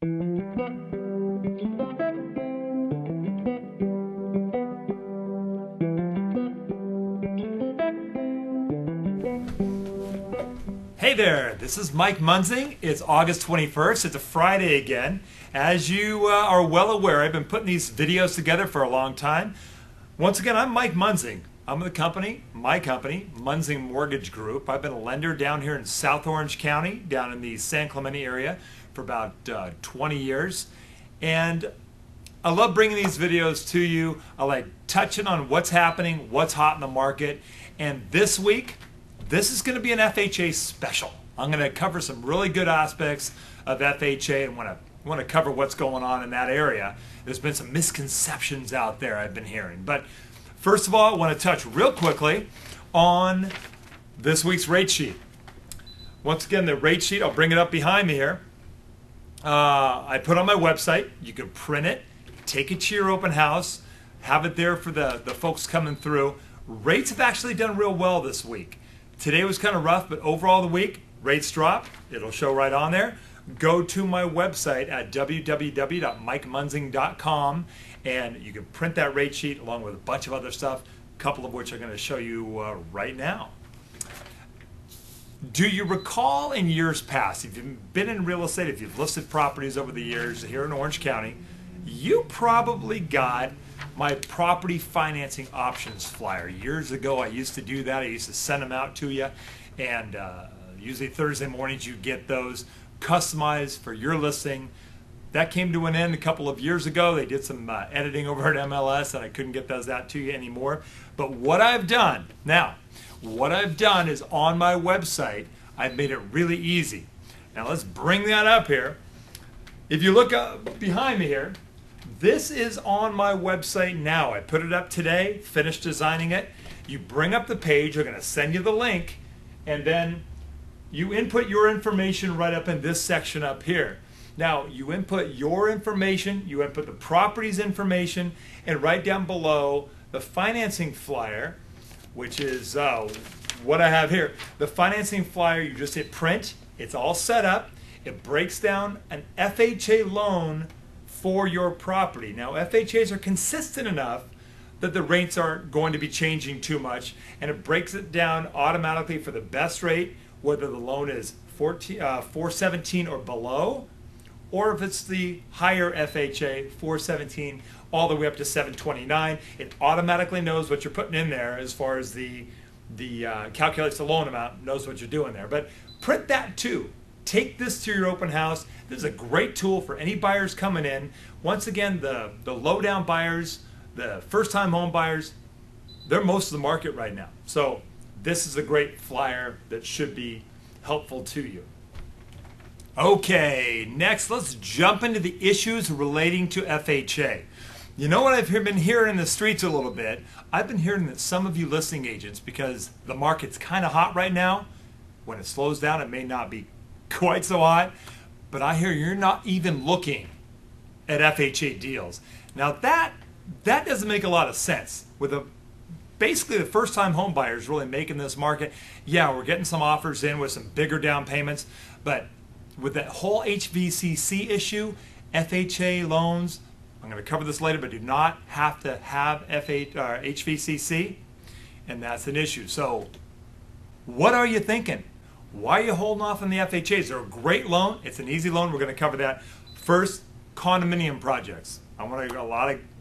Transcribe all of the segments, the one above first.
Hey there, this is Mike Munzing. It's August 21st. It's a Friday again. As you are well aware, I've been putting these videos together for a long time. Once again, I'm Mike Munzing. I'm with my company, Munzing Mortgage Group. I've been a lender down here in South Orange County, down in the San Clemente area for about 20 years. And I love bringing these videos to you. I like touching on what's happening, what's hot in the market. And this week, this is going to be an FHA special. I'm going to cover some really good aspects of FHA and want to cover what's going on in that area. There's been some misconceptions out there I've been hearing. But first of all, I want to touch real quickly on this week's rate sheet. Once again, the rate sheet, I'll bring it up behind me here. I put on my website. You can print it, take it to your open house, have it there for the folks coming through. Rates have actually done real well this week. Today was kind of rough, but overall the week, rates drop. It'll show right on there. Go to my website at www.mikemunzing.com and you can print that rate sheet along with a bunch of other stuff, a couple of which I'm going to show you right now. Do you recall in years past, if you've been in real estate, if you've listed properties over the years here in Orange County, you probably got my property financing options flyer. Years ago, I used to do that. I used to send them out to you, and usually Thursday mornings you get those customized for your listing. That came to an end a couple of years ago. They did some editing over at MLS, and I couldn't get those out to you anymore. But what I've done is on my website, I've made it really easy. Now let's bring that up here. If you look up behind me here, this is on my website now. I put it up today, finished designing it. You bring up the page, I'm going to send you the link, and then you input your information right up in this section up here. Now, you input your information, you input the property's information, and right down below, the financing flyer, which is what I have here. The financing flyer, you just hit print. It's all set up. It breaks down an FHA loan for your property. Now, FHAs are consistent enough that the rates aren't going to be changing too much, and it breaks it down automatically for the best rate, whether the loan is 417 or below, or if it's the higher FHA, 417 all the way up to 729. It automatically knows what you're putting in there as far as the calculates the loan amount, knows what you're doing there. But print that too. Take this to your open house. This is a great tool for any buyers coming in. Once again, the low-down buyers, the first-time home buyers, they're most of the market right now. So this is a great flyer that should be helpful to you. Okay, next let's jump into the issues relating to FHA. You know what I've been hearing in the streets a little bit? I've been hearing that some of you listing agents, because the market's kind of hot right now, when it slows down it may not be quite so hot, but I hear you're not even looking at FHA deals. Now that doesn't make a lot of sense. With basically the first-time home buyers really making this market, yeah, we're getting some offers in with some bigger down payments, but with that whole HVCC issue, FHA loans, I'm going to cover this later, but do not have to have HVCC, and that's an issue. So what are you thinking? Why are you holding off on the FHAs? They're a great loan. It's an easy loan. We're going to cover that. First, condominium projects. I want to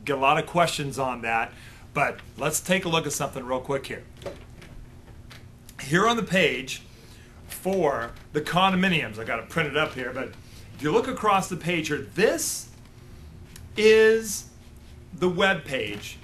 get a lot of questions on that, but let's take a look at something real quick here. Here on the page for the condominiums, I got to print it up here, but if you look across the page here, this is the web page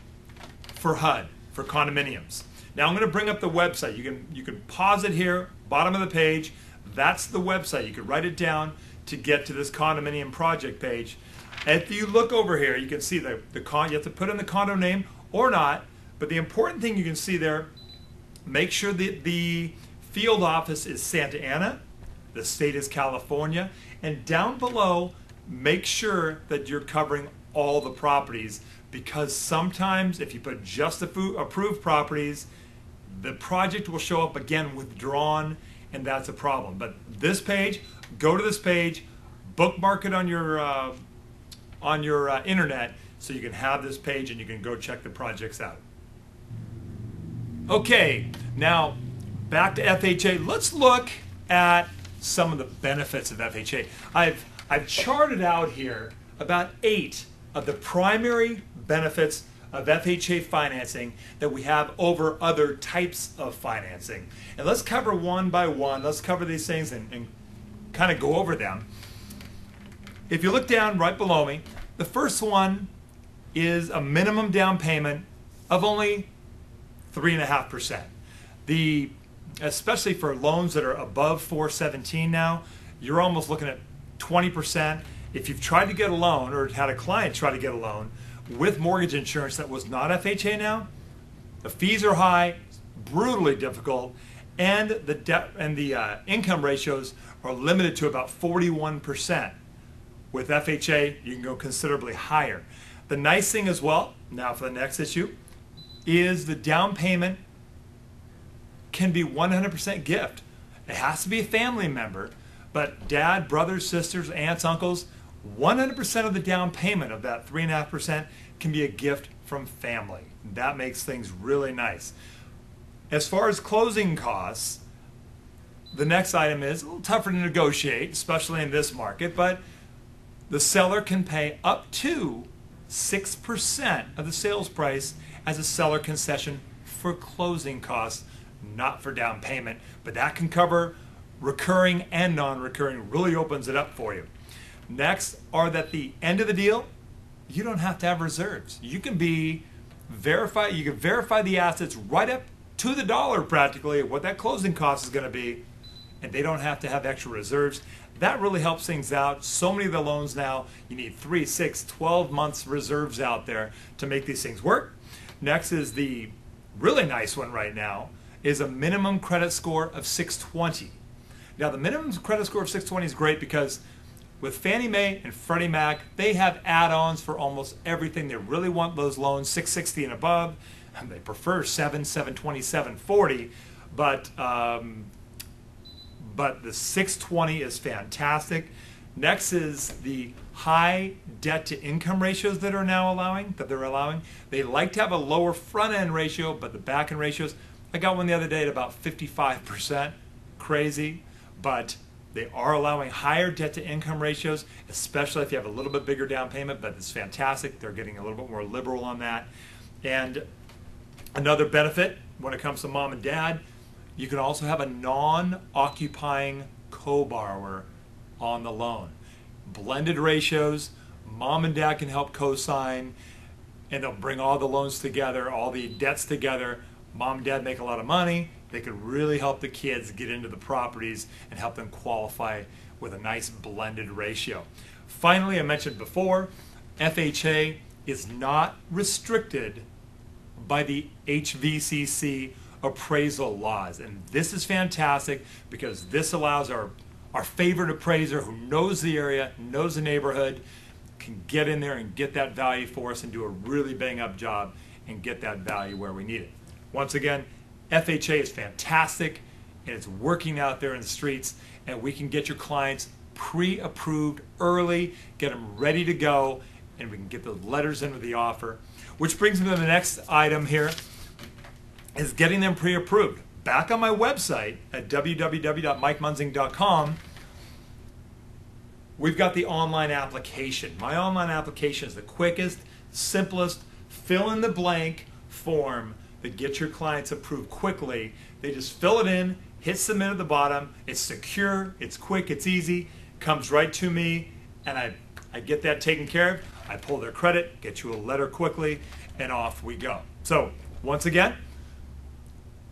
for HUD, for condominiums. Now I'm going to bring up the website. You can pause it here, bottom of the page. That's the website. You can write it down to get to this condominium project page. If you look over here, you can see you have to put in the condo name or not, but the important thing you can see there, make sure that the field office is Santa Ana, the state is California, and down below, make sure that you're covering all the properties, because sometimes if you put just approved properties, the project will show up again withdrawn, and that's a problem. But this page, go to this page, bookmark it on your internet so you can have this page and you can go check the projects out. Okay, now back to FHA. Let's look at some of the benefits of FHA. I've charted out here about 8 of the primary benefits of FHA financing that we have over other types of financing. And let's cover one by one. Let's cover these things and kind of go over them. If you look down right below me, the first one is a minimum down payment of only 3.5%. Especially for loans that are above 417 now, you're almost looking at 20%. If you've tried to get a loan or had a client try to get a loan with mortgage insurance that was not FHA now, the fees are high, brutally difficult, and the debt and the income ratios are limited to about 41%. With FHA, you can go considerably higher. The nice thing as well, now for the next issue, is the down payment can be 100% gift. It has to be a family member, but dad, brothers, sisters, aunts, uncles, 100% of the down payment of that 3.5% can be a gift from family. That makes things really nice. As far as closing costs, the next item is a little tougher to negotiate, especially in this market, but the seller can pay up to 6% of the sales price as a seller concession for closing costs, not for down payment, but that can cover recurring and non-recurring. Really opens it up for you. Next are that the end of the deal, you don't have to have reserves. You can verify the assets right up to the dollar practically what that closing cost is going to be, and they don't have to have extra reserves. That really helps things out. So many of the loans now, you need 3, 6, 12 months reserves out there to make these things work. Next is the really nice one right now, is a minimum credit score of 620. Now the minimum credit score of 620 is great because with Fannie Mae and Freddie Mac, they have add-ons for almost everything. They really want those loans 660 and above. And they prefer 720, 740, but the 620 is fantastic. Next is the high debt to income ratios that they're allowing. They like to have a lower front end ratio, but the back end ratios, I got one the other day at about 55%. Crazy, but they are allowing higher debt to income ratios, especially if you have a little bit bigger down payment, but it's fantastic. They're getting a little bit more liberal on that. And another benefit when it comes to mom and dad, you can also have a non-occupying co-borrower on the loan. Blended ratios, mom and dad can help co-sign, and they'll bring all the loans together, all the debts together. Mom and dad make a lot of money. They could really help the kids get into the properties and help them qualify with a nice blended ratio. Finally, I mentioned before, FHA is not restricted by the HVCC appraisal laws. And this is fantastic because this allows our favorite appraiser who knows the area, knows the neighborhood, can get in there and get that value for us and do a really bang up job and get that value where we need it. Once again, FHA is fantastic and it's working out there in the streets, and we can get your clients pre-approved early, get them ready to go, and we can get the letters in with the offer. Which brings me to the next item here, is getting them pre-approved. Back on my website at www.mikemunzing.com, we've got the online application. My online application is the quickest, simplest, fill in the blank form that gets your clients approved quickly. They just fill it in, hit submit at the bottom. It's secure, it's quick, it's easy, comes right to me, and I get that taken care of. I pull their credit, get you a letter quickly, and off we go. So once again,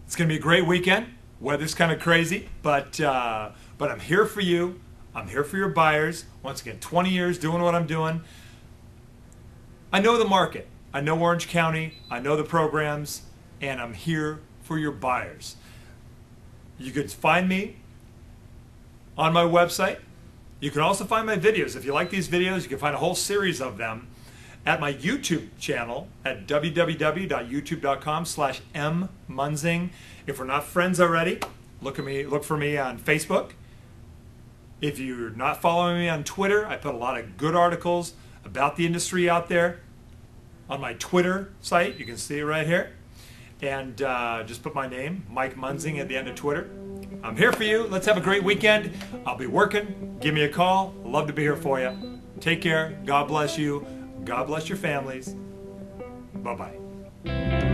it's going to be a great weekend. Weather's kind of crazy, but I'm here for you. I'm here for your buyers. Once again, 20 years doing what I'm doing. I know the market. I know Orange County. I know the programs, and I'm here for your buyers. You can find me on my website. You can also find my videos. If you like these videos, you can find a whole series of them at my YouTube channel at www.youtube.com/mmunzing. If we're not friends already, look for me on Facebook If you're not following me on Twitter, I put a lot of good articles about the industry out there on my Twitter site. You can see it right here. And just put my name, Mike Munzing, at the end of Twitter. I'm here for you. Let's have a great weekend. I'll be working. Give me a call. Love to be here for you. Take care. God bless you. God bless your families. Bye-bye.